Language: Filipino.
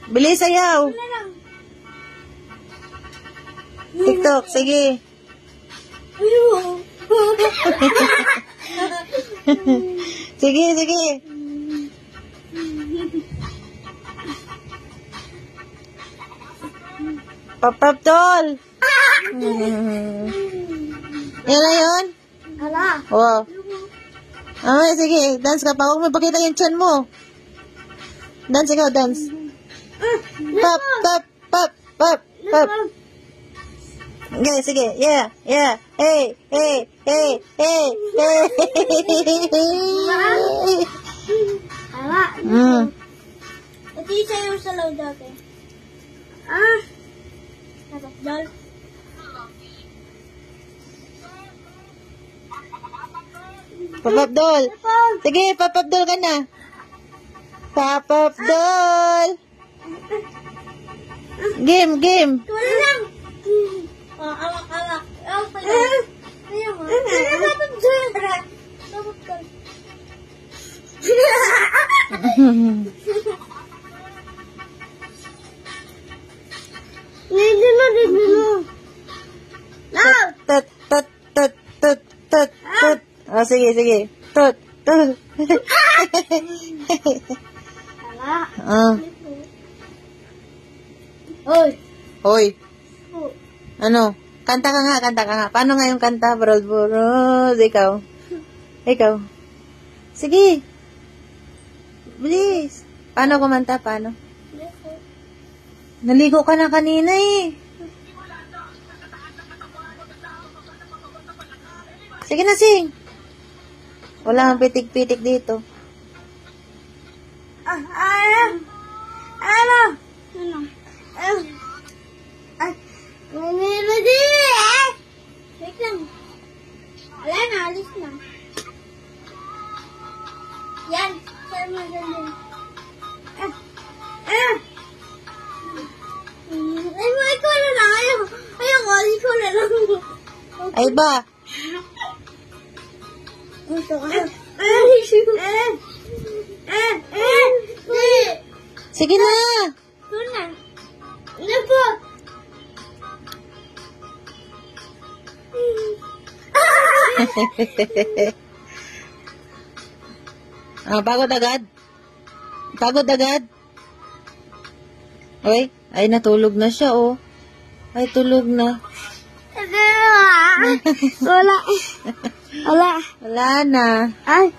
Bilis, sayaw. TikTok, sige. Sige, sige. Pop-pop doll. Yan na yun? Hala. Wow. Okay, sige. Dance ka pa. Huwag mo pakita yung chan mo. Dance ikaw, dance. Pop, pop, pop, pop, pop. Okay, sige. Yeah, yeah. Hey, hey, hey, hey, hey. Hala. Ito yung sayo sa load dati. Dal. Pop-up doll. Sige, pop-up doll ka na. Pop-up doll. Game, game. Wala lang. Awak. Ayaw mo. Pop-up doll. Dito. Tut, tut, tut, tut, tut, tut. Oh, sige, sige. Tut, tut. Hala. Hoy. Hoy. Ano? Kanta ka nga, kanta ka nga. Paano nga yung kanta? Brod, ikaw. Ikaw. Sige. Bilis. Paano kumanta? Paano? Naligo ka na kanina eh. Sige na, sing. Wala kang pitik-pitik dito. Wait lang. Wala na, alis na. Yan. Sir mo dyan. Ay, ikaw na lang. Ayoko, ikaw na lang. Ay ba? Ito ka. Sige na. Ito na. Ano po? Pagod agad? Pagod agad? Oy, ay natulog na siya, oh. Ay, tulog na. Wala. Wala. Wala na. Ay.